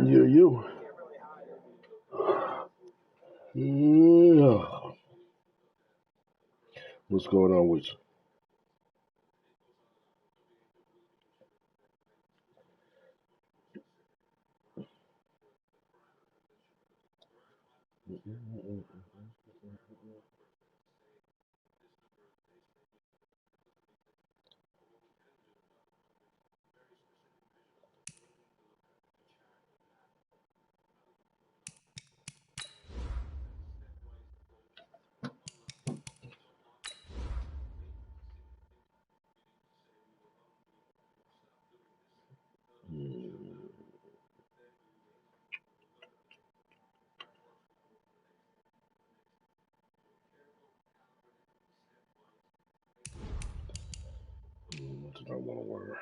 You. Yeah. What's going on with you? What did I want to wear?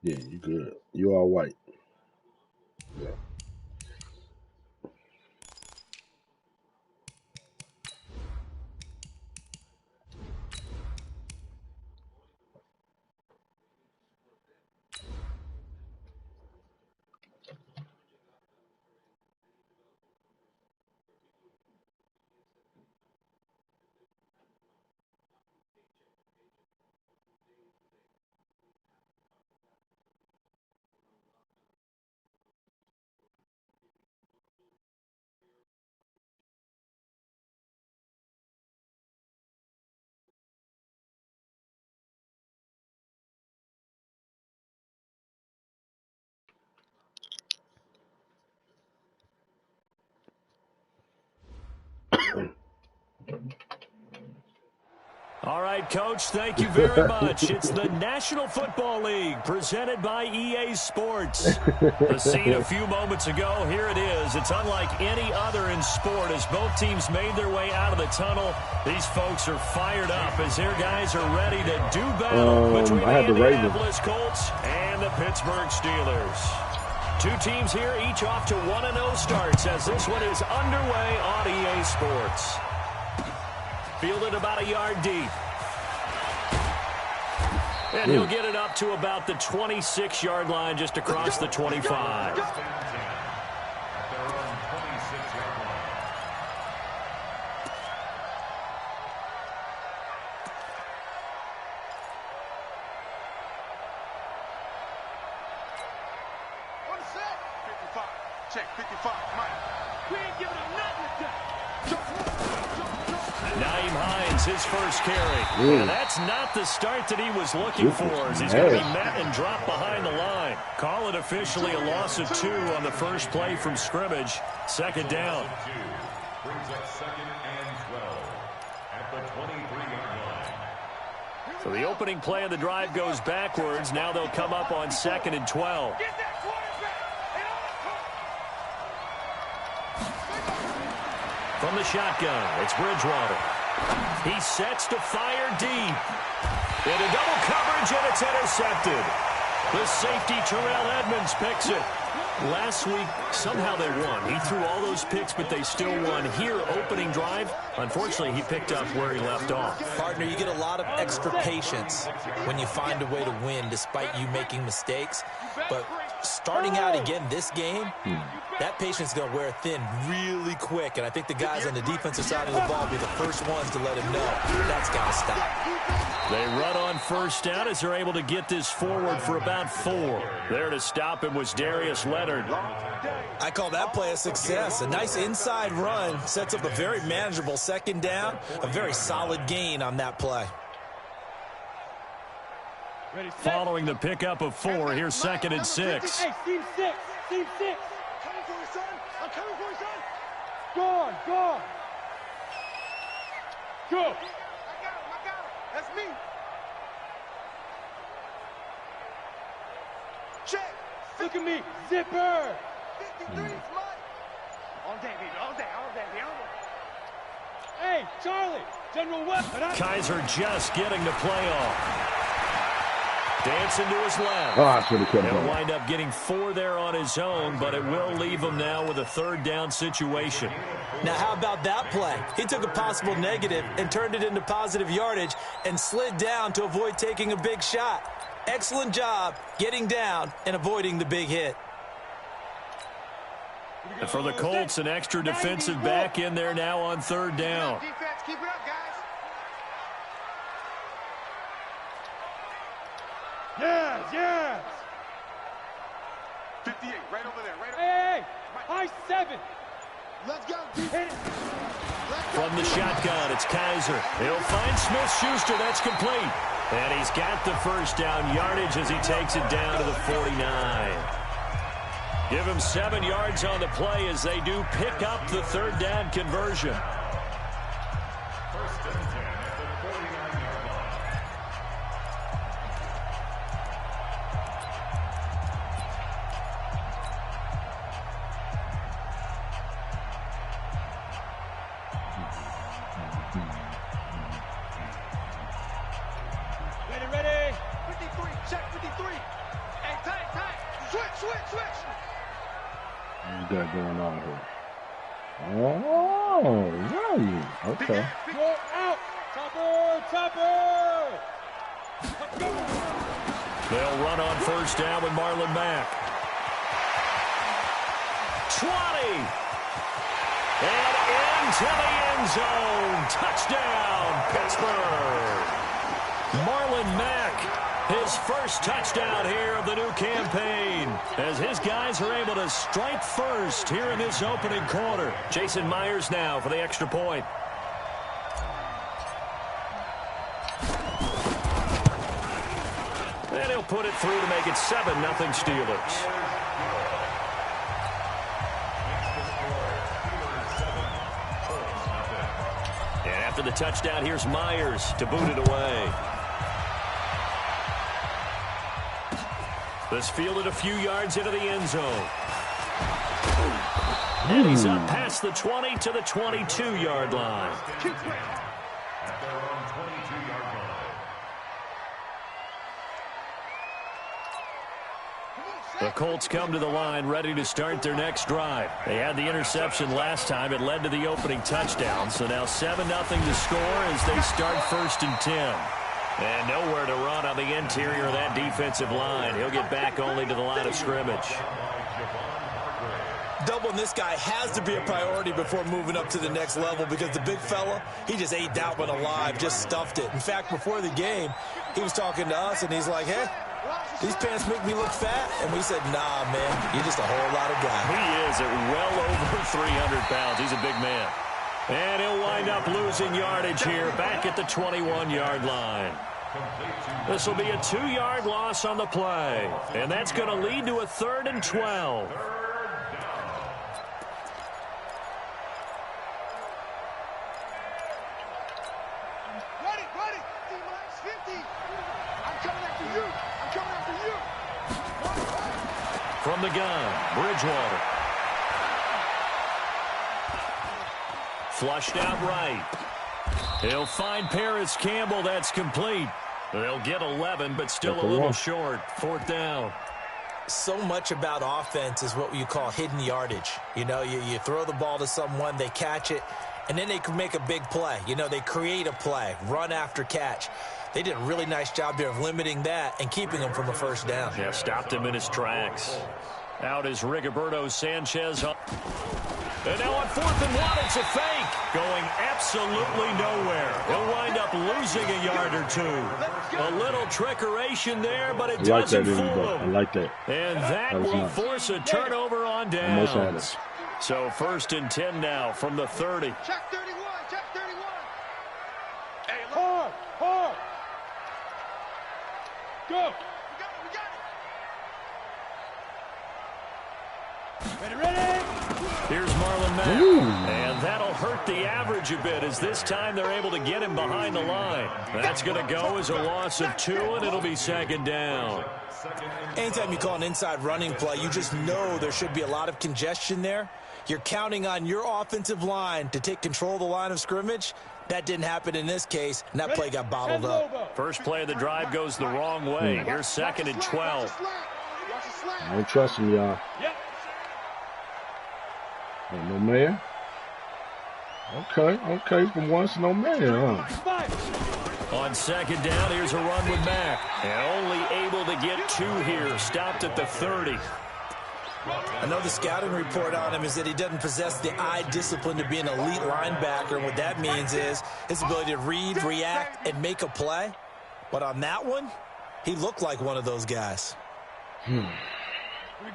Yeah, you good. You all white. Yeah. All right, Coach, thank you very much. It's the National Football League presented by EA Sports. The scene a few moments ago, here it is. It's unlike any other in sport as both teams made their way out of the tunnel. These folks are fired up as their guys are ready to do battle between the Indianapolis Colts and the Pittsburgh Steelers. Two teams here, each off to 1-0 starts as this one is underway on EA Sports. Fielded about a yard deep. And he'll get it up to about the 26-yard line just across the 25. Check 55, Mike. We ain't giving him nothing. Naeem Hines, his first carry. And that's not the start that he was looking for as he's going to be met and dropped behind the line. Call it officially a loss of 2 on the first play from scrimmage. Second down. Brings up 2nd and 12 at the 23-yard line. So the opening play of the drive goes backwards. Now they'll come up on 2nd and 12. From the shotgun, it's Bridgewater. He sets to fire deep. Into double coverage, and it's intercepted. The safety, Terrell Edmonds, picks it. Last week, somehow they won. He threw all those picks, but they still won. Here, opening drive, unfortunately, he picked up where he left off. Partner, you get a lot of extra patience when you find a way to win despite you making mistakes. But starting out again this game, that patience is going to wear thin really quick. And I think the guys on the defensive side of the ball will be the first ones to let him know that's got to stop. They run on first down as they're able to get this forward for about 4. There to stop him was Darius Leonard. I call that play a success. A nice inside run sets up a very manageable second down. A very solid gain on that play. Following the pickup of 4, here's 2nd and 6. Hey, team 6. Team 6. Coming for you, son. I'm coming for you, son. Go. Go. I got him. That's me. Check. Look at me. Zipper. 53 is mine. All day, baby. All day. Hey, Charlie. General Webb. Kaiser just getting the play off. dancing to his left. Oh, I should have kept He'll going. wind up getting 4 there on his own, but it will leave him now with a 3rd down situation. Now, how about that play? He took a possible negative and turned it into positive yardage and slid down to avoid taking a big shot. Excellent job getting down and avoiding the big hit. And for the Colts, an extra defensive back in there now on 3rd down. Defense, keep it up, guys. Yes. 58, right over there, right over there. Hey, high 7. Let's go, defense. From the shotgun, it's Kaiser. He'll find Smith-Schuster. That's complete. And he's got the 1st down yardage as he takes it down to the 49. Give him 7 yards on the play as they do pick up the 3rd down conversion. 1st and 10 at the 49-yard line. Ready. 53, check 53. Hey, tight. Switch. What you got going on here? Oh, right. Okay. Go out. Topper. They'll run on 1st down with Marlon Mack. 20. And into the end zone. Touchdown, Pittsburgh. Marlon Mack, his 1st touchdown here of the new campaign, as his guys are able to strike first here in this opening quarter. Jason Myers now for the extra point. And he'll put it through to make it 7-0 Steelers. And after the touchdown, here's Myers to boot it away. This fielded a few yards into the end zone. And he's up past the 20 to the 22-yard line. At their own 22-yard line. The Colts come to the line ready to start their next drive. They had the interception last time. It led to the opening touchdown. So now 7-0 to score as they start 1st and 10. And nowhere to run on the interior of that defensive line. He'll get back only to the line of scrimmage. Doubling this guy has to be a priority before moving up to the next level because the big fella, he just ate that one alive, just stuffed it. In fact, before the game, he was talking to us, and he's like, hey, these pants make me look fat. And we said, nah, man, you're just a whole lot of guy. He is at well over 300 pounds. He's a big man. And he'll wind up losing yardage here back at the 21-yard line. This will be a 2-yard loss on the play. And that's going to lead to a 3rd and 12. Ready. D-minus 50. I'm coming after you. From the gun, Bridgewater. Flushed out right. He'll find Paris Campbell. That's complete. They'll get 11, but still a little short. 4th down. So much about offense is what you call hidden yardage. You know, you throw the ball to someone, they catch it, and then they can make a big play. You know, they create a play, run after catch. They did a really nice job there of limiting that and keeping him from a 1st down. Yeah, stopped him in his tracks. Out is Rigoberto Sanchez. And now on 4th and 1, it's a fake. Going absolutely nowhere. He'll wind up losing a yard or 2. A little trickeration there, but it doesn't fool him. I like that. And that will nice. Force a turnover on downs. So 1st and 10 now from the 30. Check 31. Hey, hard. Go. We got it. Ready. Here's Marlon Mack. And that'll hurt the average a bit as this time they're able to get him behind the line. That's going to go as a loss of 2, and it'll be 2nd down. Anytime you call an inside running play, you just know there should be a lot of congestion there. You're counting on your offensive line to take control of the line of scrimmage. That didn't happen in this case, and that play got bottled up. First play of the drive goes the wrong way. Here's 2nd and 12. I don't trust him, y'all. Oh, no man. Okay. From once, no man, huh? On 2nd down, here's a run with Mack. And only able to get 2 here. Stopped at the 30. I know the scouting report on him is that he doesn't possess the eye discipline to be an elite linebacker. And what that means is his ability to read, react, and make a play. But on that one, he looked like one of those guys.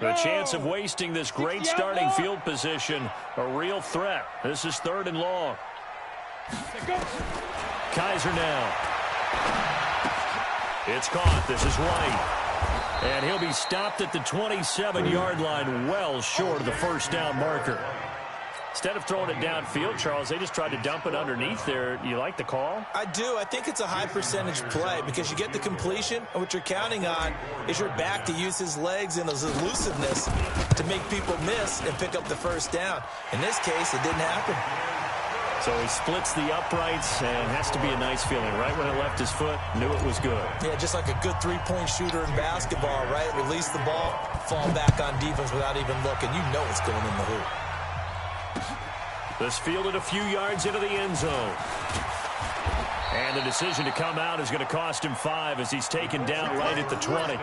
The chance of wasting this great starting field position, a real threat. This is 3rd and long. Kaiser now. It's caught. This is White. And he'll be stopped at the 27-yard line, well short of the first down marker. Instead of throwing it downfield, Charles, they just tried to dump it underneath there. You like the call? I do. I think it's a high percentage play because you get the completion, and what you're counting on is your back to use his legs and his elusiveness to make people miss and pick up the first down. In this case, it didn't happen. So he splits the uprights, and has to be a nice feeling. Right when it left his foot, knew it was good. Yeah, just like a good three-point shooter in basketball, right? Release the ball, fall back on defense without even looking. You know it's going in the hoop. This fielded a few yards into the end zone. And the decision to come out is going to cost him 5 as he's taken down right at the 20.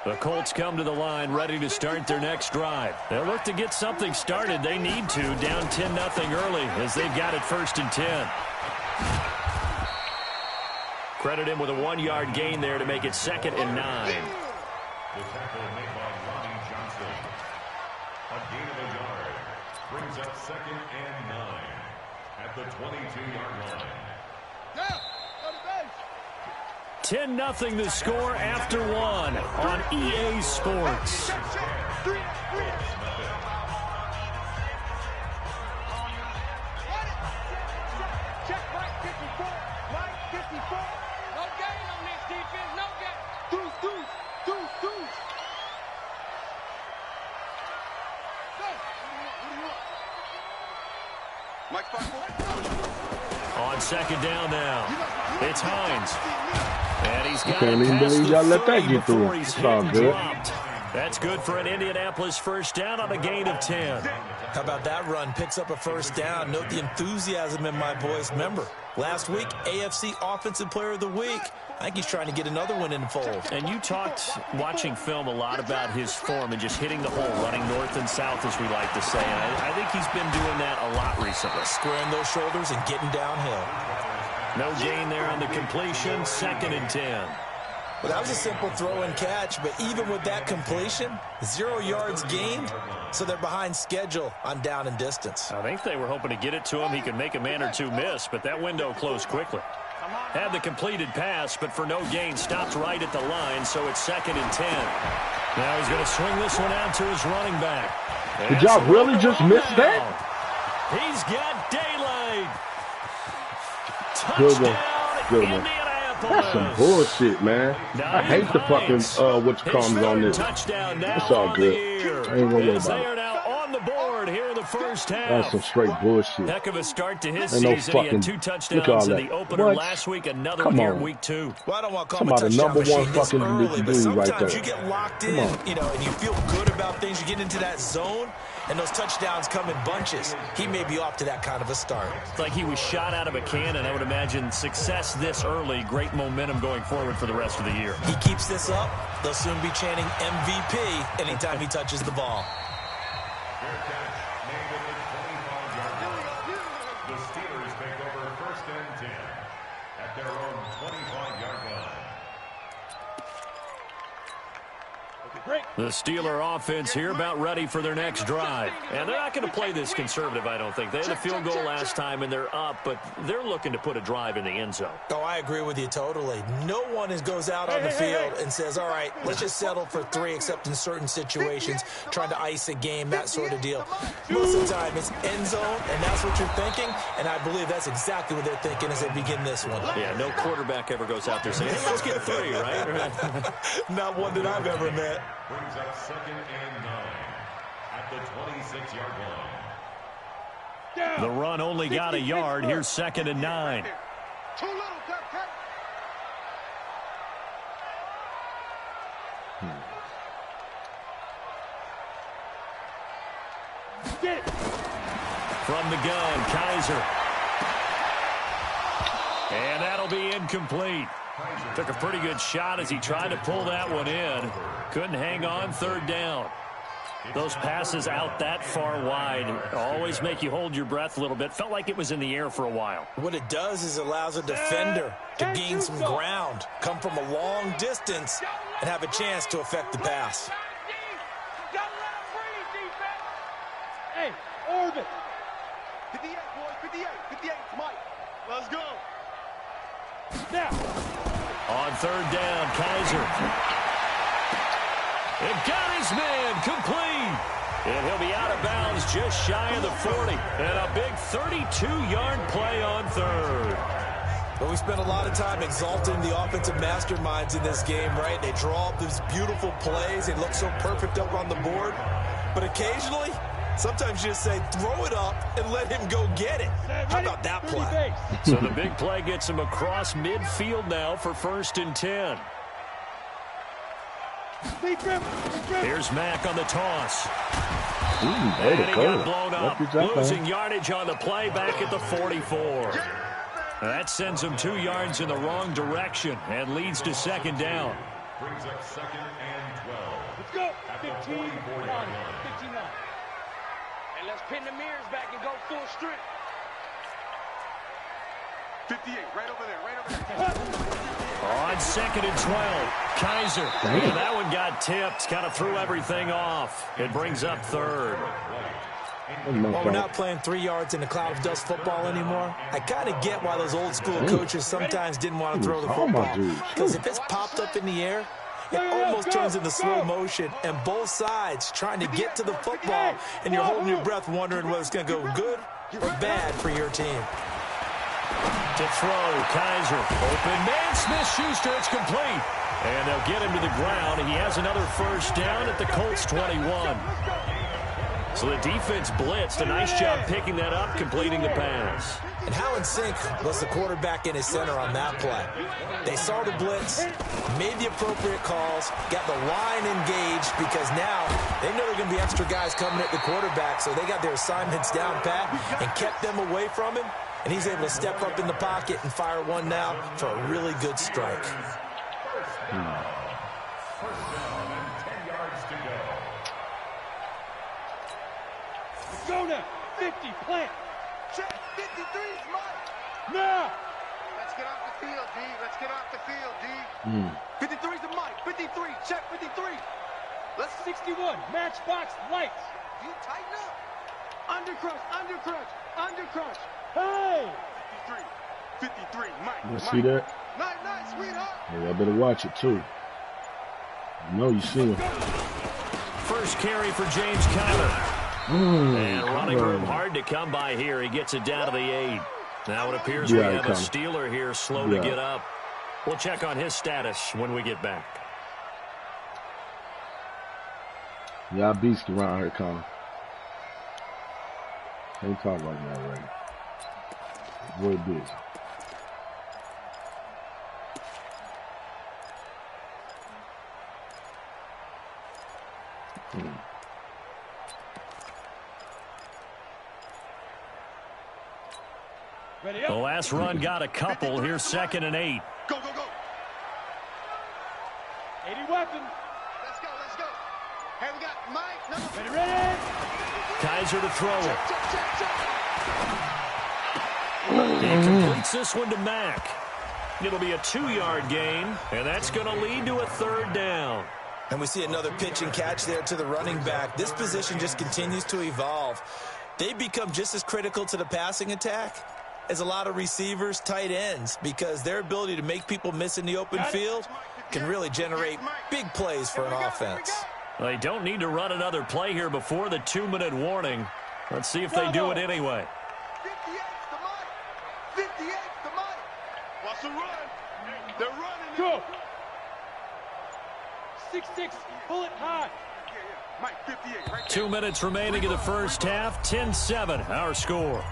The Colts come to the line ready to start their next drive. They'll look to get something started. They need to, down 10-0 early as they've got it 1st and 10. Credit him with a 1-yard gain there to make it 2nd and 9. The tackle made by Ronnie Johnson. A gain of a yard brings up 2nd and 9 at the 22-yard line. 10-0 the score after 1 on EA Sports. On 2nd down now, it's Hines. And he's got Can't even believe y'all let that get through. It's all good. That's good for an Indianapolis first down on a gain of 10. How about that run? Picks up a first down. Note the enthusiasm in my voice. Remember, last week, AFC Offensive Player of the Week. I think he's trying to get another one in the fold. And you talked, watching film, a lot about his form and just hitting the hole, running north and south, as we like to say. And I think he's been doing that a lot recently. Squaring those shoulders and getting downhill. No gain there on the completion, 2nd and 10. Well, that was a simple throw and catch, but even with that completion, 0 yards gained, so they're behind schedule on down and distance. I think they were hoping to get it to him. He could make a man or two miss, but that window closed quickly. Had the completed pass, but for no gain, stopped right at the line, so it's 2nd and 10. Now he's going to swing this one out to his running back. Did y'all really just miss that? He's got daylight. Good one. Good one. Indianapolis. That's some bullshit, man. I hate the fucking what you call me on this. It's all good. I ain't gonna worry about They are it. now on the board here in the first half. That's some straight bullshit. Heck of a start to his Ain't no season. He had 2 fucking- touchdowns look at all in that. the opener What? last week, another Come one here on. in week 2. Well, I don't want to call him a Somebody touchdown number one machine this fucking early, but dude right sometimes there. you get locked Come in, on. you know, and you feel good about things. You get into that zone, and those touchdowns come in bunches. He may be off to that kind of a start. It's like he was shot out of a cannon. I would imagine success this early, great momentum going forward for the rest of the year. He keeps this up, they'll soon be chanting MVP anytime he touches the ball. Fair catch made at the 25-yard line. The Steelers take over 1st and 10 at their own 25-yard line. The Steeler offense here about ready for their next drive. And they're not going to play this conservative, I don't think. They had a field goal last time, and they're up, but they're looking to put a drive in the end zone. Oh, I agree with you totally. No one goes out on the field and says, all right, let's just settle for 3, except in certain situations, trying to ice a game, that sort of deal. Most of the time, it's end zone, and that's what you're thinking, and I believe that's exactly what they're thinking as they begin this one. Yeah, no quarterback ever goes out there saying, hey, let's get 3, right? Not one that I've ever met. Brings up 2nd and 9 at the 26-yard line. The run only got a yard. Here's 2nd and 9. Too little, cut. Get it. From the gun, Kaiser. And that'll be incomplete. Took a pretty good shot as he tried to pull that one in. Couldn't hang on 3rd down. Those passes out that far wide always make you hold your breath a little bit. Felt like it was in the air for a while. What it does is allows a defender to gain some ground, come from a long distance, and have a chance to affect the pass. Hey, orbit. 58, boys, 58, Mike. Let's go. Now. On 3rd down, Kaiser. It got his man complete. And he'll be out of bounds just shy of the 40. And a big 32-yard play on 3rd. But we spent a lot of time exalting the offensive masterminds in this game, right? They draw up these beautiful plays. They look so perfect up on the board. But occasionally, sometimes you just say, throw it up and let him go get it. How about that play? So the big play gets him across midfield now for 1st and 10. Here's Mack on the toss. And he got blown up. Losing yardage on the play back at the 44. That sends him 2 yards in the wrong direction and leads to 2nd down. Brings up 2nd and 12. Let's go. At the 15, 44-yard line. 59. And let's pin the mirrors back and go full strength. 58, right over there. On 2nd and 12, Kaiser. Yeah, that one got tipped. Kind of threw everything off. It brings up 3rd. Well, we're not playing 3 yards in a cloud of dust football anymore. I kind of get why those old school coaches sometimes didn't want to throw the football. Because if it's popped up in the air, it almost turns into slow motion, and both sides trying to get to the football, and you're holding your breath wondering whether it's going to go good or bad for your team. To throw, Kaiser. Open man, Smith-Schuster. It's complete. And they'll get him to the ground. He has another 1st down at the Colts 21. So the defense blitzed. A nice job picking that up, completing the pass. And how in sync was the quarterback in his center on that play? They saw the blitz, made the appropriate calls, got the line engaged, because now they know there are going to be extra guys coming at the quarterback, so they got their assignments down pat and kept them away from him, and he's able to step up in the pocket and fire one now for a really good strike. Go now. 50, plant. Check. 53's Mike. Now. Let's get off the field, D. Let's get off the field, D. 53's the Mike. 53. Check 53. Let's 61. Matchbox lights. You tighten up. Undercrush. Undercrush. Hey. 53. Mike. You see that? Night, sweetheart. Yeah, I better watch it too. I know you see him. First carry for James Conner. And running room hard to come by here. He gets it down to the 8. Now it appears we have a Steeler here slow to get up. We'll check on his status when we get back. Yeah, I beast around here, Connor. Ain't talk like that already. Very busy. The last run got a couple. Here's 2nd and 8. Go. 80 weapon. Let's go. Hey, we got Mike. Ready. Kaiser to throw it. He completes this one to Mack. It'll be a 2-yard gain, and that's going to lead to a 3rd down. And we see another pitch and catch there to the running back. This position just continues to evolve. They become just as critical to the passing attack as a lot of receivers, tight ends, because their ability to make people miss in the open field can really generate big plays for an offense. They don't need to run another play here before the 2-minute warning. Let's see if they do it anyway. 58's the mic. 58's the mic. Watch the run. They're running. Go. 6-6. Pull it high. Mike, 58 right there. 2 minutes remaining in the first half. 10-7 our score.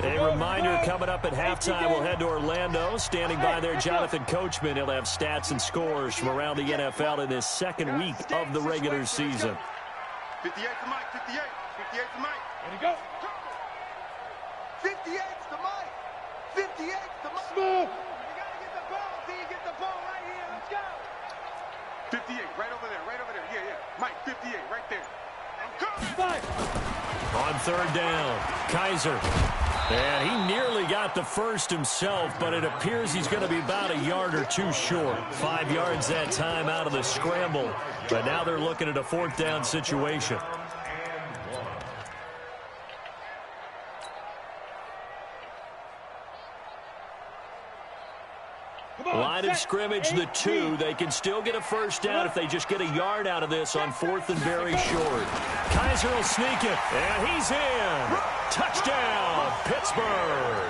A reminder, coming up at halftime, we'll head to Orlando. Standing by there, Jonathan Coachman. He'll have stats and scores from around the NFL in his second week of the regular season. 58's the mic. 58. 58's the mic. Ready, go. 58's the mic. 58's the mic. Smooth. You got to get the ball. D, get the ball right here. Let's go. 58, right over there. Right over there. Yeah, yeah. Mike, 58, right there. I'm coming. 5. On third down, Kaiser. And he nearly got the first himself, but it appears he's going to be about a yard or two short. 5 yards that time out of the scramble. But now they're looking at a fourth down situation. Line of scrimmage, the 2. They can still get a first down if they just get a yard out of this on fourth and very short. Kaiser will sneak it, and he's in. Touchdown, Pittsburgh.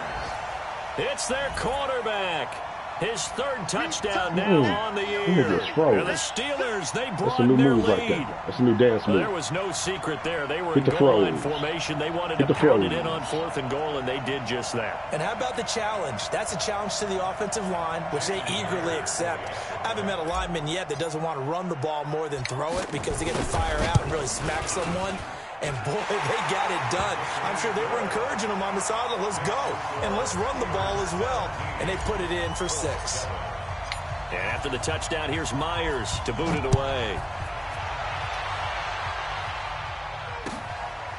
It's their quarterback. His third touchdown now on the year. And the Steelers, they broadened their lead. Right there. That's a new dance move. There was no secret there. They were in goal line formation. They wanted to pound it in on fourth and goal, and they did just that. And how about the challenge? That's a challenge to the offensive line, which they eagerly accept. I haven't met a lineman yet that doesn't want to run the ball more than throw it because they get to fire out and really smack someone. And, boy, they got it done. I'm sure they were encouraging them on the sideline. Let's go. And let's run the ball as well. And they put it in for 6. And after the touchdown, here's Myers to boot it away.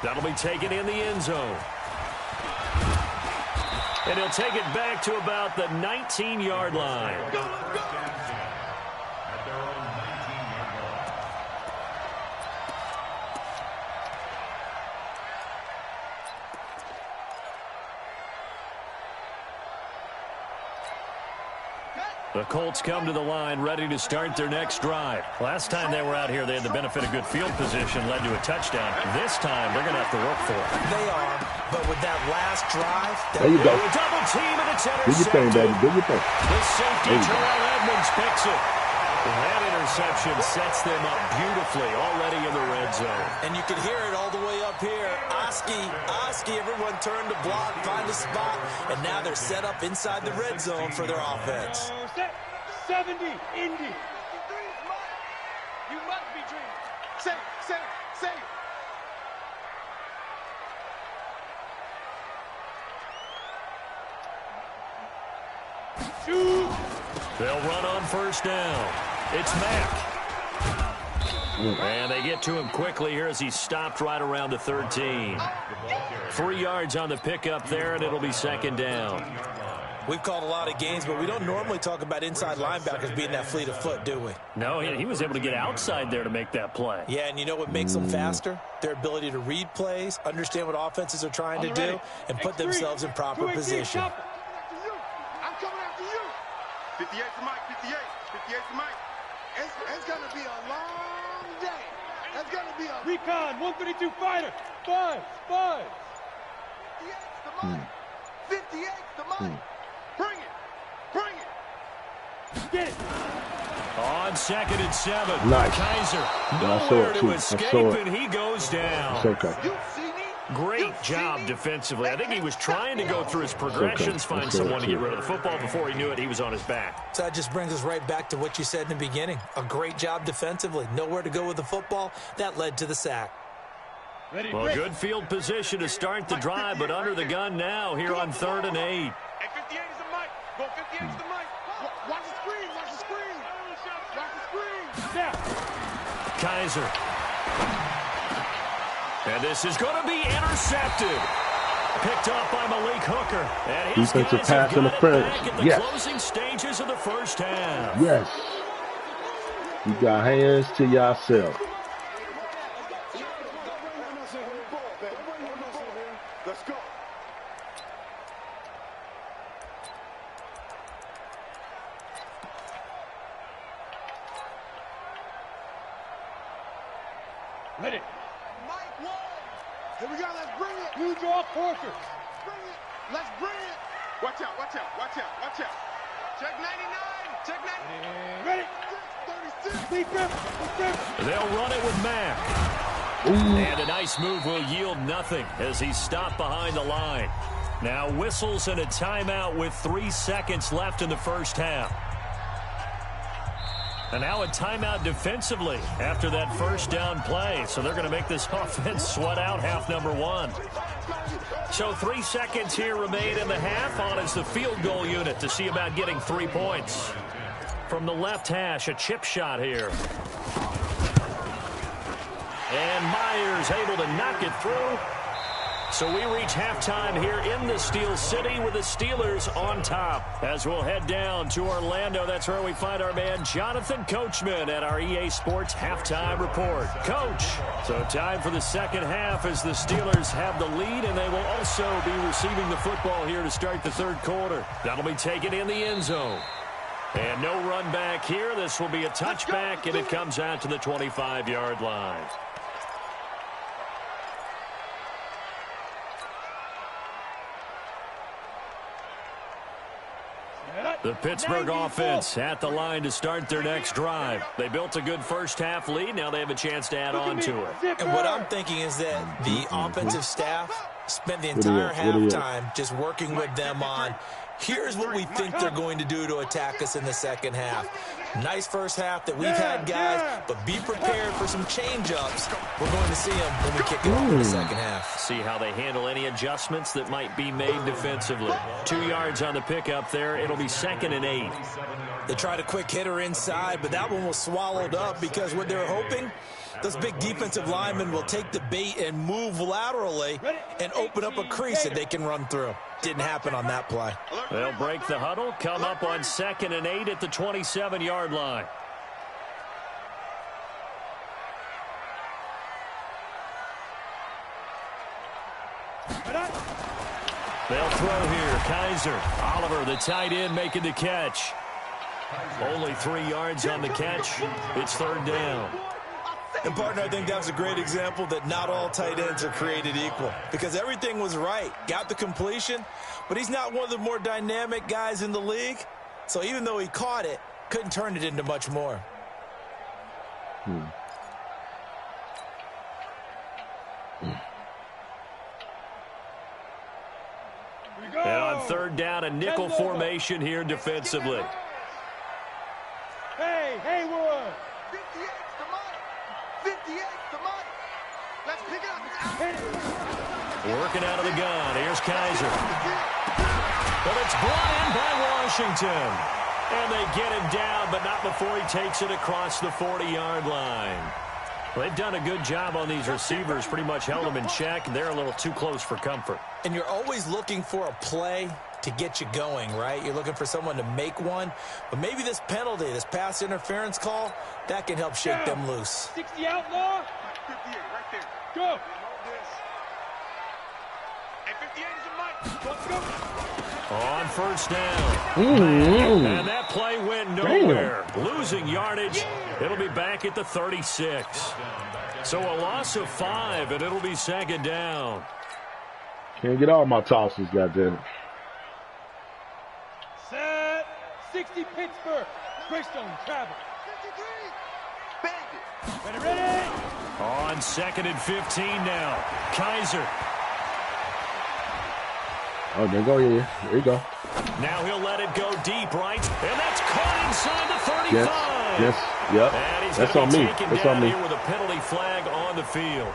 That'll be taken in the end zone. And he'll take it back to about the 19-yard line. The Colts come to the line ready to start their next drive. Last time they were out here, they had the benefit of good field position, led to a touchdown. This time, they're going to have to work for it. They are, but with that last drive, there you go. A double team, and it's intercepted. Do your thing, baby. Do your thing. The safety, Terrell Edmonds, picks it. That interception sets them up beautifully already in the red zone. And you can hear it all the way up here. Oski, everyone turned to block, find a spot, and now they're set up inside the red zone for their offense. 70, Indy. 53's mine. You must be dreaming. Say. Shoot. They'll run on first down. It's Mack. And they get to him quickly here as he stopped right around the 13. 3 yards on the pickup there, and it'll be second down. We've called a lot of games, but we don't normally talk about inside linebackers being that fleet of foot, do we? No, he was able to get outside there to make that play. Yeah, and you know what makes them faster? Their ability to read plays, understand what offenses are trying to do, and put themselves in proper position. I'm coming after you. 58's the mic. 58's the mic. It's going to be a long day. It's going to be a... Recon, 132 fighter. Buzz. 58's the mic. 58's the mic. Bring it. Get it. On 2nd and 7. Nice. Kaiser I saw nowhere it, to too. escape, and he goes down. It's okay. You see me? Great job defensively. I think he was trying to go through his progressions, find someone to get rid of the football. Before he knew it, he was on his back. So that just brings us right back to what you said in the beginning. A great job defensively. Nowhere to go with the football. That led to the sack. Ready, Well, good field position to start the drive, but under the gun now here on 3rd and 8. Hey, 58 is the mic. Go 58 is the mic. Watch the screen. Snap. Kaiser. And this is going to be intercepted. Picked up by Malik Hooker. And his defensive guys pass have got it interference. back at the Yes. closing stages of the first half. Yes. You got hands to yourself. Let's go. Ready. Mike one. Here we go. Let's bring it. New draw quarters. Bring it. Let's bring it. Watch out. Watch out. Watch out. Watch out. Check 99. Check 90. Ready. 36. Deep grip. They'll run it with Mack. And a nice move will yield nothing as he's stopped behind the line. Now whistles and a timeout with 3 seconds left in the first half. And now a timeout defensively after that first down play. So they're going to make this offense sweat out half number one. So 3 seconds here remain in the half. On is the field goal unit to see about getting 3 points. From the left hash, a chip shot here. And Myers able to knock it through. So we reach halftime here in the Steel City with the Steelers on top. As we'll head down to Orlando, that's where we find our man Jonathan Coachman at our EA Sports Halftime Report. Coach, so time for the second half as the Steelers have the lead, and they will also be receiving the football here to start the third quarter. That'll be taken in the end zone. And no run back here. This will be a touchback, and it comes out to the 25-yard line. The Pittsburgh offense at the line to start their next drive. They built a good first half lead. Now they have a chance to add on to it. And what I'm thinking is that the offensive staff spent the entire halftime just working with them on, here's what we think they're going to do to attack us in the second half. Nice first half that we've had, guys, but be prepared for some change-ups. We're going to see them when we kick it off in the second half. See how they handle any adjustments that might be made defensively. 2 yards on the pickup there. It'll be 2nd and 8. They tried a quick hitter inside, but that one was swallowed up because what they were hoping, those big defensive linemen will take the bait and move laterally and open up a crease that they can run through. Didn't happen on that play. They'll break the huddle, come up on 2nd and 8 at the 27-yard line. They'll throw here. Kaiser. Oliver, the tight end, making the catch. Only 3 yards on the catch. It's 3rd down. And, partner, I think that was a great example that not all tight ends are created equal because everything was right. Got the completion, but he's not one of the more dynamic guys in the league. So even though he caught it, couldn't turn it into much more. And on 3rd down, a nickel formation here defensively. Hey, Haywood. 58 to Mike. 58 to Mike. Let's pick it up. Working out of the gun. Here's Kaiser. But it's brought in by Washington. And they get him down, but not before he takes it across the 40-yard line. Well, they've done a good job on these receivers, pretty much held them in check. They're a little too close for comfort. And you're always looking for a play to get you going, right? You're looking for someone to make one. But maybe this penalty, this pass interference call, that can help shake them loose. 60 outlaw. 58 right there. Go. Hey, 58 is a Mike. Let's go. On 1st down. And that play went nowhere. Losing yardage. It'll be back at the 36. So a loss of 5, and it'll be 2nd down. Can't get all my tosses, goddammit. Set. 60 Pittsburgh. Greystone travel. 53. Bang it. Ready. On 2nd and 15 now. Kaiser. Oh, there go, yeah. There you go. Now he'll let it go deep, right? And that's caught inside the 35. Yes, yep. And he's That's going on to be me. taken That's down on me. here with a penalty flag on the field.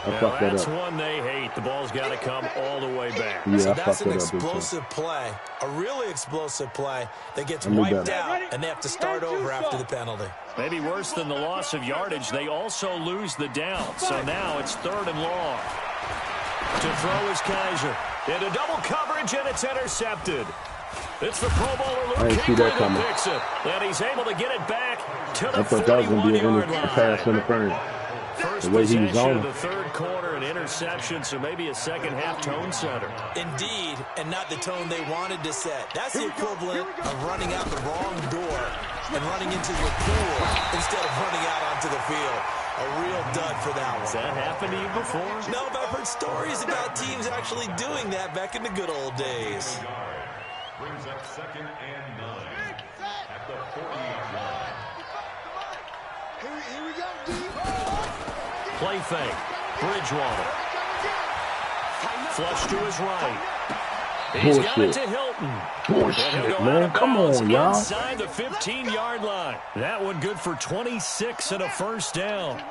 I Now, fucked that that's up. one they hate. The ball's got to come all the way back. Yeah, So I that's fucked an that up. big time. explosive play, a really explosive play that gets I knew wiped better. out, and they have to start over after the penalty. Maybe worse than the loss of yardage, they also lose the down. So now it's 3rd and long. To throw is Kaiser. Into double coverage, and it's intercepted. It's the Pro Bowler Luke Kuechly that picks it. And he's able to get it back to the 41-yard line. Pass interference. First possession of the third quarter, an interception, so maybe a second-half tone setter. Indeed, and not the tone they wanted to set. That's the equivalent of running out the wrong door and running into your pool instead of running out onto the field. A real dud for that one. Has that happened to you before? No, but I've heard stories about teams actually doing that back in the good old days. Brings up 2nd and 9 at the 40-yard line. Here we go, D. Play fake. Bridgewater. Flush to his right. He's got it to Hilton. Bullshit, man. Come on, y'all. Inside the 15-yard line. That one good for 26 and a first down.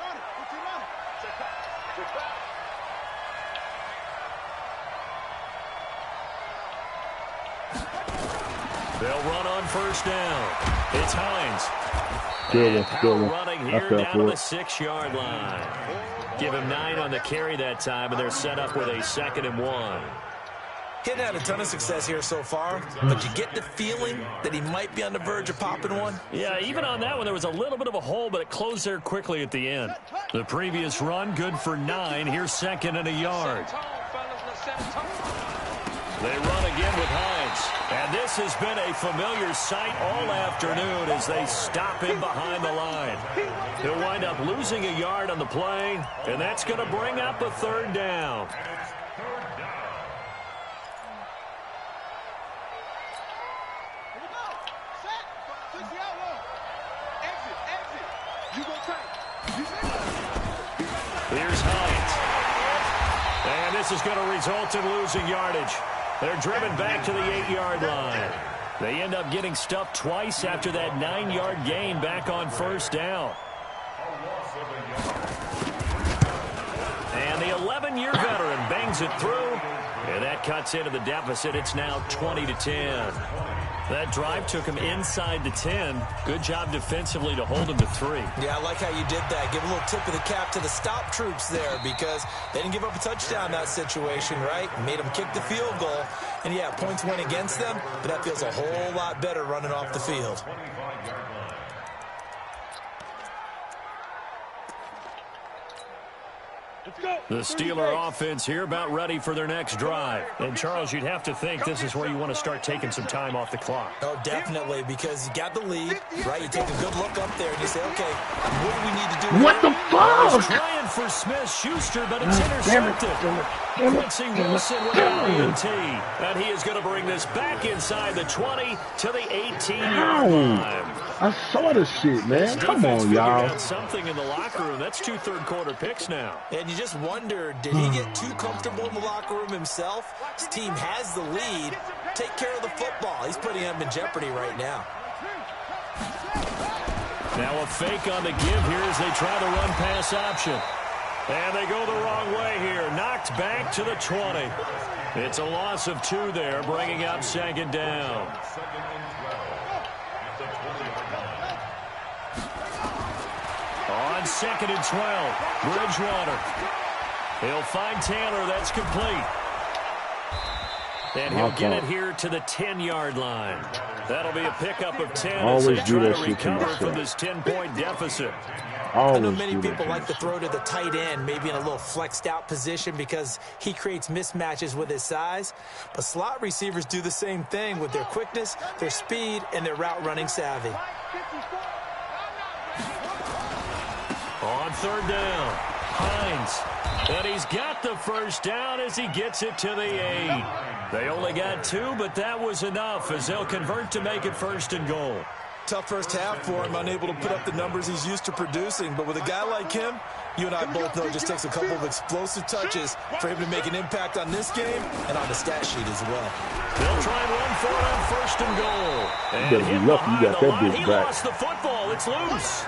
They'll run on first down. It's Hines. And power running here down to the 6-yard line. Give him 9 on the carry that time, and they're set up with a 2nd and 1. He hadn't had a ton of success here so far, but you get the feeling that he might be on the verge of popping one. Yeah, even on that one, there was a little bit of a hole, but it closed there quickly at the end. The previous run, good for 9. Here's 2nd and a yard. They run again with Hines. And this has been a familiar sight all afternoon as they stop him behind the line. He'll wind up losing a yard on the play, and that's going to bring up a 3rd down. Here's Hines. And this is going to result in losing yardage. They're driven back to the 8-yard line. They end up getting stuffed twice after that 9-yard gain back on first down. And the 11-year veteran bangs it through. And that cuts into the deficit. It's now 20-10. That drive took him inside the 10. Good job defensively to hold him to 3. Yeah, I like how you did that. Give a little tip of the cap to the stop troops there because they didn't give up a touchdown in that situation, right? Made them kick the field goal. And, yeah, points went against them, but that feels a whole lot better running off the field. The Steeler offense here about ready for their next drive. And, Charles, you'd have to think this is where you want to start taking some time off the clock. Oh, definitely, because you got the lead, right? You take a good look up there and you say, okay, what do we need to do? What the fuck? He's trying for Smith-Schuster, but it's intercepted. Quincy Wilson with an INT. And he is going to bring this back inside the 20 to the 18-yard line. I saw this shit, man. Come on, y'all. Something in the locker room. That's 2 third-quarter picks now. And you just wonder, did he get too comfortable in the locker room himself? His team has the lead. Take care of the football. He's putting him in jeopardy right now. Now a fake on the give here as they try the run-pass option. And they go the wrong way here. Knocked back to the 20. It's a loss of 2 there, bringing up 2nd down. On 2nd and 12, Bridgewater. He'll find Taylor. That's complete. And he'll get it here to the 10-yard line. That'll be a pickup of 10 as they try to recover from this 10-point deficit. I know many people like to throw to the tight end, maybe in a little flexed out position because he creates mismatches with his size. But slot receivers do the same thing with their quickness, their speed, and their route running savvy. On 3rd down, Hines. And he's got the first down as he gets it to the 8. They only got 2, but that was enough as they'll convert to make it 1st and goal. Tough first half for him, unable to put up the numbers he's used to producing. But with a guy like him, you and I both know it just takes a couple of explosive touches for him to make an impact on this game and on the stat sheet as well. They'll try and run for it on 1st and goal. And you better be lucky you got that big he back. lost the football. It's loose.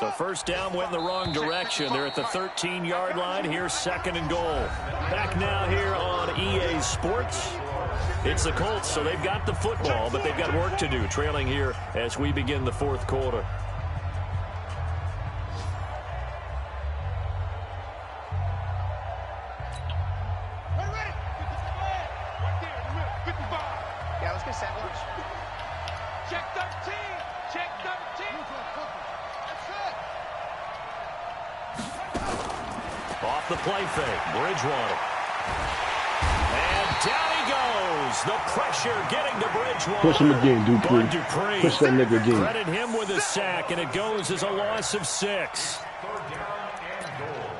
So 1st down went in the wrong direction. They're at the 13-yard line. Here's 2nd and goal. Back now here on EA Sports. It's the Colts, so they've got the football, but they've got work to do, trailing here as we begin the 4th quarter. Check 13. Check 13. Off the play fake, Bridgewater. And down he goes. The pressure getting to Bridgewater. Push him again, Dupree. Push that nigga again. Credit him with a sack, and it goes as a loss of 6. Third down and goal.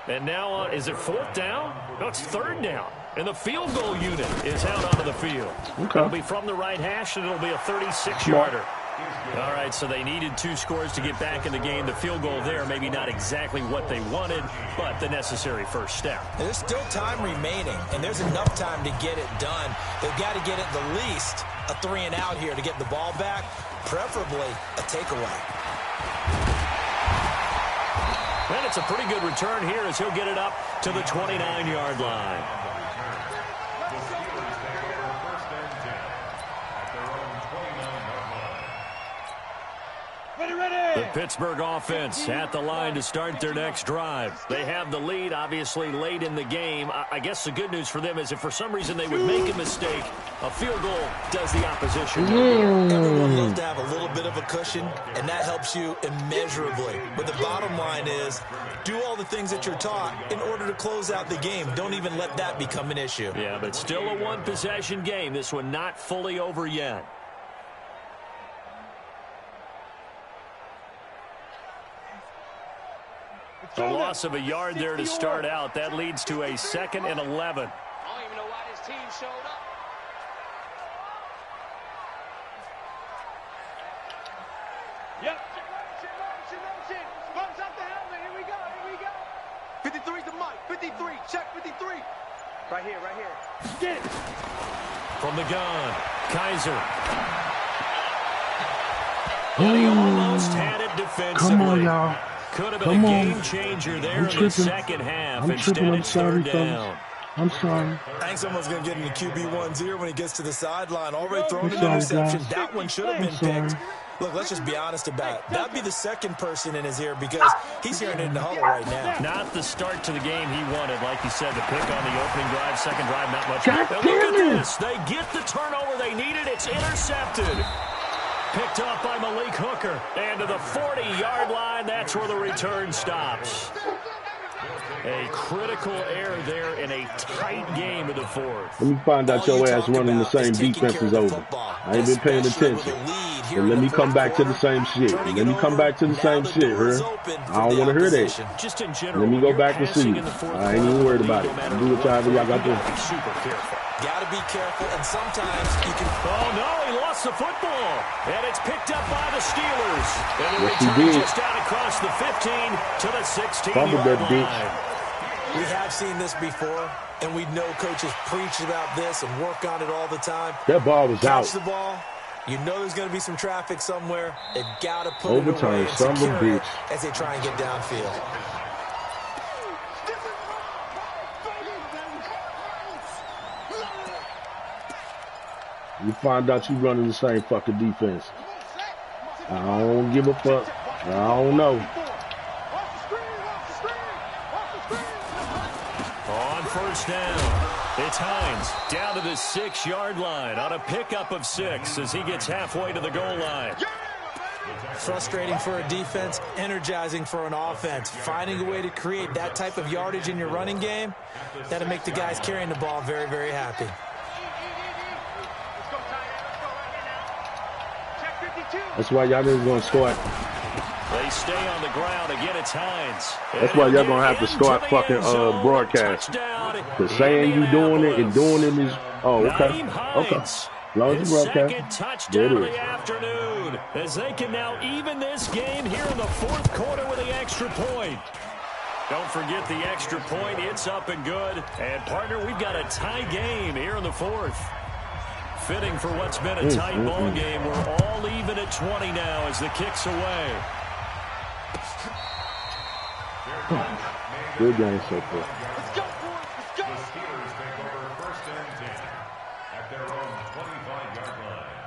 And now, is it 4th down? No, it's 3rd down. And the field goal unit is out onto the field. Okay. It'll be from the right hash, and it'll be a 36-yarder. All right, so they needed 2 scores to get back in the game. The field goal there, maybe not exactly what they wanted, but the necessary first step. There's still time remaining, and there's enough time to get it done. They've got to get at the least a 3-and-out here to get the ball back, preferably a takeaway. And it's a pretty good return here as he'll get it up to the 29-yard line. The Steelers take over 1st and 10 at their own 29-yard line. Ready. The Pittsburgh offense at the line to start their next drive. They have the lead, obviously, late in the game. I guess the good news for them is if for some reason they would make a mistake, a field goal does the opposition. Everyone loves to have a little bit of a cushion, and that helps you immeasurably. But the bottom line is, do all the things that you're taught in order to close out the game. Don't even let that become an issue. Yeah, but still a one-possession game. This one not fully over yet. A loss of a yard there to start out. That leads to a 2nd and 11. I don't even know why this team showed up. Yep. Motion. Bumps out the helmet. Here we go. 53's the mic. 53. Check 53. Right here. Get it. From the gun, Kaiser. And he almost had it defensively. Come on, y'all. Could have been a game changer there in the second half. Instead, it's 3rd down. I'm sorry. I think someone's going to get into QB1's ear when he gets to the sideline. Already thrown an interception. Guys. That one should have been picked. Look, let's just be honest about it. That'd be the second person in his ear because he's hearing it in the huddle right now. Not the start to the game he wanted, like you said, the pick on the opening drive, second drive, not much. God Look damn at it. this. They get the turnover they needed. It's intercepted. Picked off by Malik Hooker. And to the 40-yard line, that's where the return stops. A critical error there in a tight game of the 4th. Let me find out your ass running the same defense as over. I ain't been paying attention. But let me come back to the same shit. Let me come back to the same shit, huh? I don't want to hear that. Just in general, Let me go back and see. I ain't even worried about it. Do what y'all got to do. Super careful. Got to be careful, and sometimes you can... Oh, no, he lost the football. And it's picked up by the Steelers. And the Yes, he return did. just out across the 15 to the 16-yard Fumbled that line. bitch. We have seen this before, and we know coaches preach about this and work on it all the time. That ball was out. Catch the ball. You know there's going to be some traffic somewhere. They've got to put Overtime, it away and son of a secure it bitch. as they try and get downfield. You find out you running the same fucking defense. I don't give a fuck. I don't know. On 1st down, it's Hines down to the 6-yard line on a pickup of 6 as he gets halfway to the goal line. Frustrating for a defense, energizing for an offense. Finding a way to create that type of yardage in your running game, that'll make the guys carrying the ball very, very happy. That's why y'all niggas gonna start. They stay on the ground. Again, it's Hines. That's why y'all gonna have to start fucking broadcast. Cause saying you doing it and doing it is okay. Okay. As long as you Second broadcast. touchdown There of it is. the afternoon as they can now even this game here in the 4th quarter with the extra point. Don't forget the extra point. It's up and good. And, partner, we've got a tie game here in the 4th. Fitting for what's been a tight ball game. We're all even at 20 now as the kick's away. Good game so far. Let's go, boys. Let's go. The Steelers take over 1st and 10 at their own 25-yard line.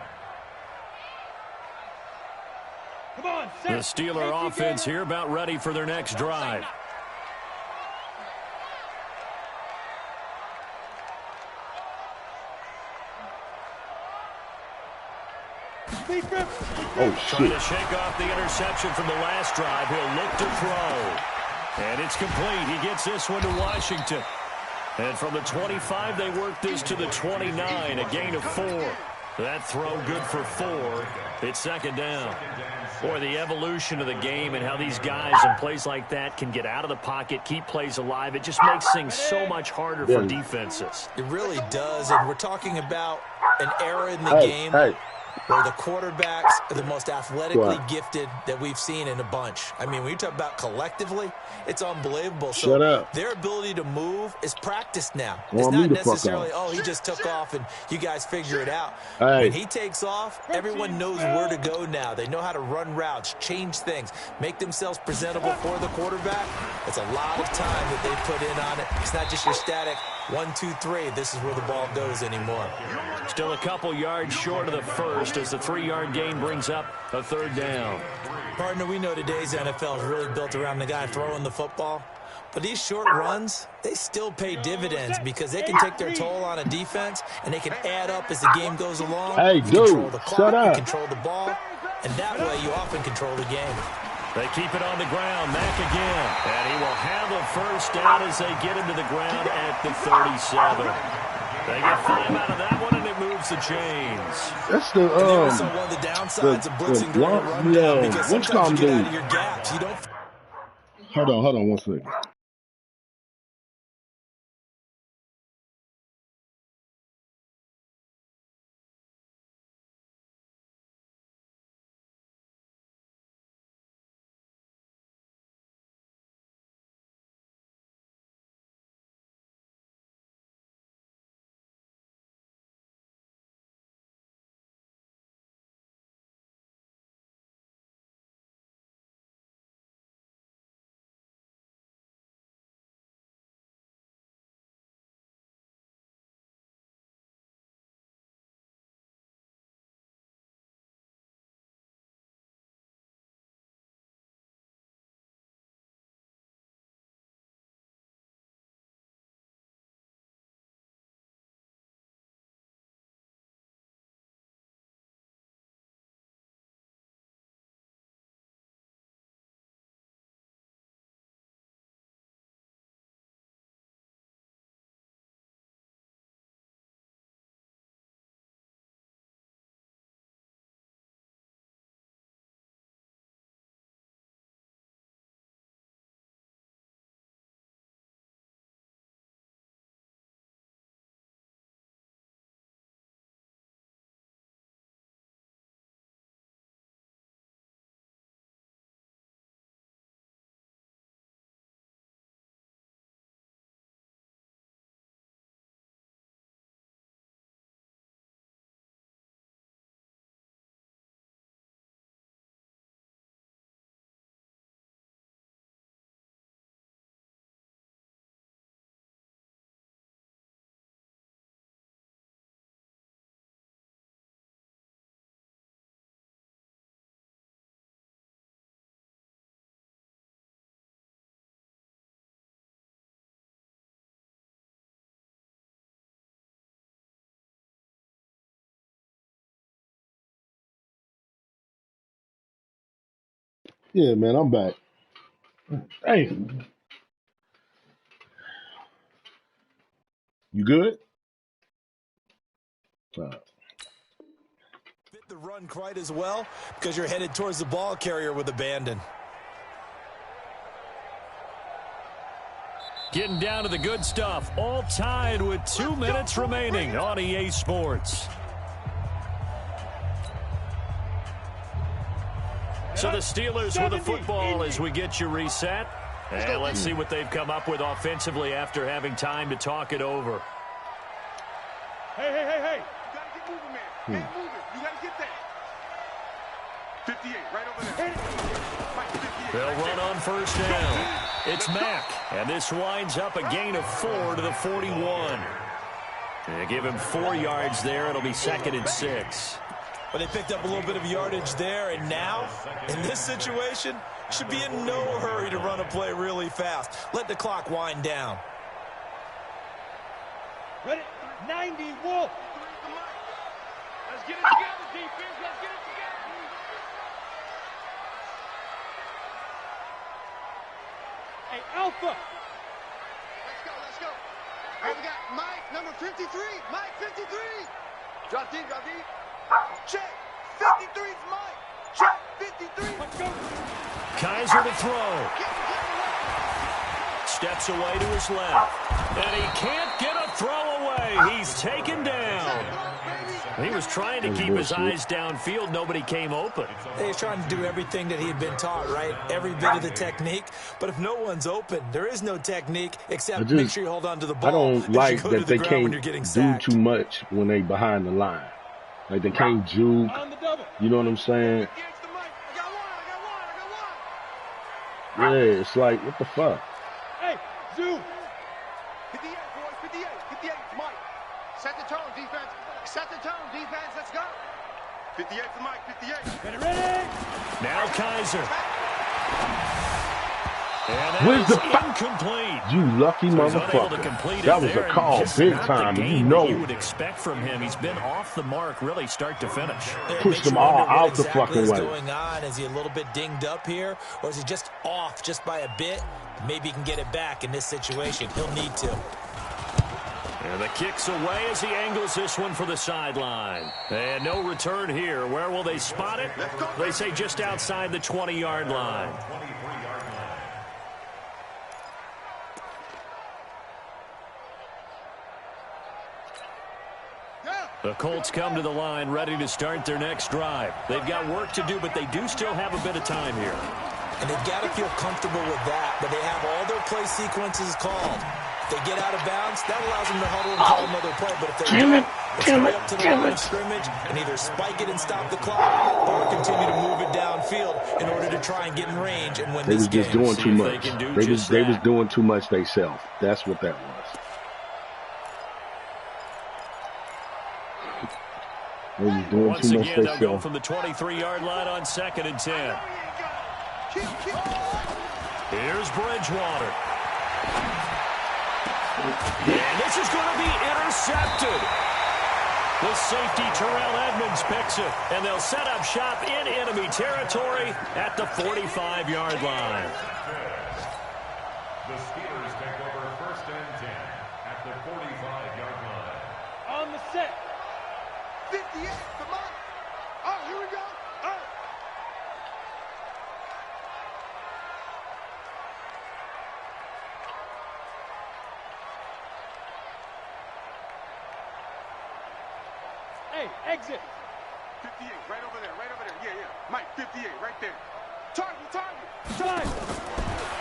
Come on, The Steeler offense here about ready for their next drive. Oh, Trying shit. to shake off the interception from the last drive. He'll look to throw. And it's complete. He gets this one to Washington. And from the 25, they work this to the 29, a gain of 4. That throw good for 4. It's second down. Boy, the evolution of the game and how these guys in plays like that can get out of the pocket, keep plays alive, it just makes things so much harder for defenses. It really does, and we're talking about an era in the game where the quarterbacks are the most athletically gifted that we've seen in a bunch. I mean, when you talk about collectively, it's unbelievable. Shut up. Their ability to move is practiced now. Well, it's not necessarily, oh, he just took off and you guys figure it out. When he takes off, everyone knows where to go now. They know how to run routes, change things, make themselves presentable for the quarterback. It's a lot of time that they put in on it. It's not just your static 1, 2, 3. This is where the ball goes anymore. Still a couple yards short of the first as the 3-yard gain brings up a third down. Partner, we know today's NFL is really built around the guy throwing the football. But these short runs, they still pay dividends because they can take their toll on a defense and they can add up as the game goes along. Hey, you dude, control the clock, shut up. you control the ball, and that way you often control the game. They keep it on the ground. Mack again. And he will handle first down as they get him to the ground at the 37. They get 5 out of that one, and it moves the chains. That's the, also one of the downsides of blitzing during a rundown because sometimes you get out of your gaps. You don't... Hold on 1 second. Yeah, man, I'm back. Hey, you good? Fit the run quite as well because you're headed towards the ball carrier with abandon. Getting down to the good stuff. All tied with 2 minutes remaining on EA Sports. So the Steelers with the football as we get you reset. And let's see what they've come up with offensively after having time to talk it over. Hey. You got to get moving, man. Get moving. You got to get that. 58, right over there. They'll run on first down. It's Mack. And this winds up a gain of 4 to the 41. They give him 4 yards there. It'll be 2nd and 6. But they picked up a little bit of yardage there, and now, in this situation, should be in no hurry to run a play really fast. Let the clock wind down. Ready? 90, Wolf. Let's get it together, defense. Let's get it together. Hey, Alpha. Let's go. All right, we got Mike, number 53. Mike, 53. Drop deep. Check. 53's Mike. Check. 53. Let's go. Kaiser to throw. Steps away to his left. And he can't get a throw away. He's taken down. He was trying to keep his eyes downfield. Nobody came open. He's trying to do everything that he had been taught, right? Every bit of the technique. But if no one's open, there is no technique except make sure you hold on to the ball. I don't like that they can't do too much when they behind the line. Like they can't juke. You know what I'm saying? Yeah, it's like, what the fuck? Hey, zoom. 58, boys, 58. 58, Mike. Set the tone, defense. Set the tone, defense. Let's go. 58 for Mike, 58. Get it ready. Now Kaiser. And Where's the incomplete. You lucky motherfucker. That was a call, big time. You know. You would expect from him. He's been off the mark, really, start to finish. Pushed them all out the fucking way. What's going on? Is he a little bit dinged up here, or is he just off just by a bit? Maybe he can get it back in this situation. He'll need to. And the kick's away as he angles this one for the sideline. And no return here. Where will they spot it? They say just outside the 20-yard line. The Colts come to the line ready to start their next drive. They've got work to do, but they do still have a bit of time here. And they've got to feel comfortable with that, but they have all their play sequences called. If they get out of bounds, that allows them to huddle and call another play. But if they don't, it's right up to the line of scrimmage and either spike it and stop the clock or continue to move it downfield in order to try and get in range and win this game. They was just doing too much. They was doing too much themselves. That's what that was. Once again, they'll go from the 23-yard line on 2nd and 10. Here's Bridgewater. And this is going to be intercepted. The safety, Terrell Edmonds, picks it. And they'll set up shop in enemy territory at the 45-yard line. The Steelers take over 1st and 10 at the 45-yard line. On the set. 58 for Mike. Oh, here we go. Oh. Hey, exit. 58, right over there. Yeah. Mike, 58, right there. Target. Time.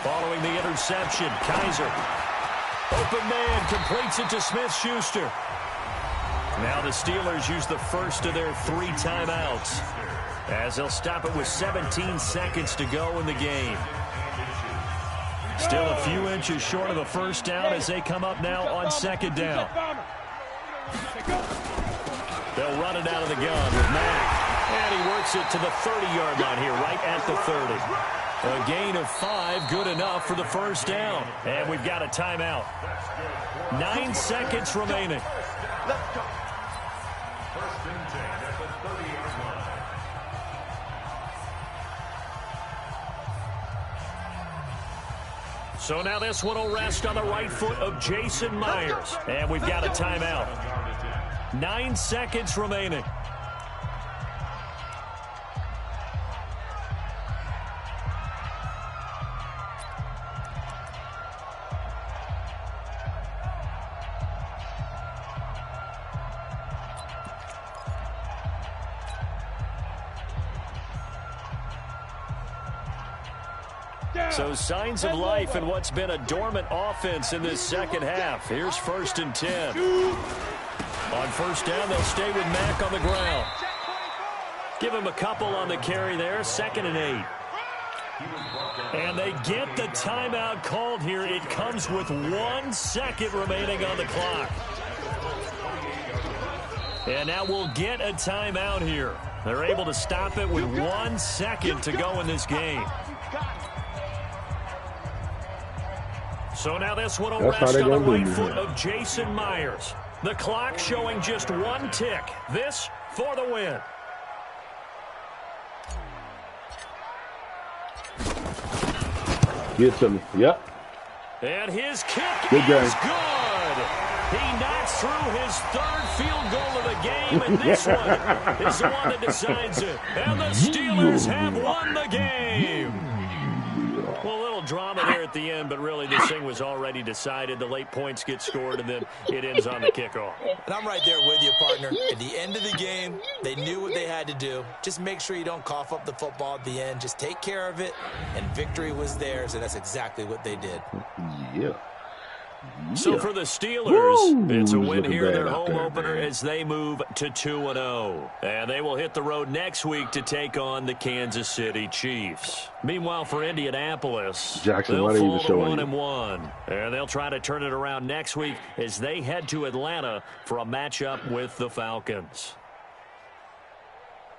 Following the interception, Kaiser. Open man completes it to Smith-Schuster. Now the Steelers use the first of their 3 timeouts as they'll stop it with 17 seconds to go in the game. Still a few inches short of a first down as they come up now on 2nd down. They'll run it out of the gun with Mack. And he works it to the 30-yard line here, right at the 30. A gain of 5, good enough for the first down. And we've got a timeout. 9 seconds remaining. Let's go. 1st and 10 at the 30-yard line. So now this one will rest on the right foot of Jason Myers. And we've got a timeout. 9 seconds remaining. So signs of life in what's been a dormant offense in this second half. Here's 1st and 10. On first down, they'll stay with Mack on the ground. Give him a couple on the carry there. 2nd and 8. And they get the timeout called here. It comes with 1 second remaining on the clock. And now we'll get a timeout here. They're able to stop it with 1 second to go in this game. So now this one will rest on the right foot of Jason Myers. The clock showing just 1 tick. This for the win. Get to me. Yep. And his kick Good is game. good. He knocks through his third field goal of the game, and this one is the one that decides it. And the Steelers have won the game. Well, a little drama there at the end, but really this thing was already decided. The late points get scored, and then it ends on the kickoff. And I'm right there with you, partner. At the end of the game, they knew what they had to do. Just make sure you don't cough up the football at the end. Just take care of it, and victory was theirs, and that's exactly what they did. Yeah. So for the Steelers, it's a win here in their home there, opener man. as they move to 2-0. And they will hit the road next week to take on the Kansas City Chiefs. Meanwhile, for Indianapolis, Jackson, they'll why they fall even to showing 1-1. And they'll try to turn it around next week as they head to Atlanta for a matchup with the Falcons.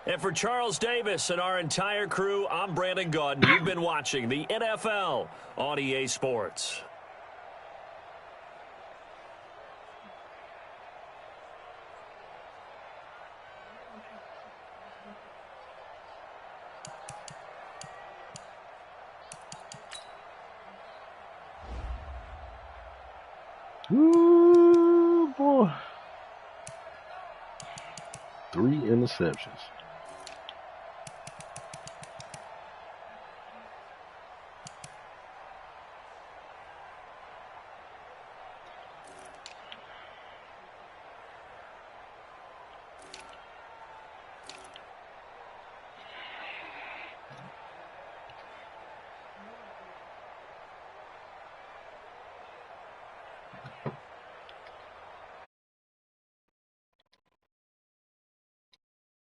And for Charles Davis and our entire crew, I'm Brandon Gaudin. You've been watching the NFL on EA Sports. Ooh, boy. 3 interceptions.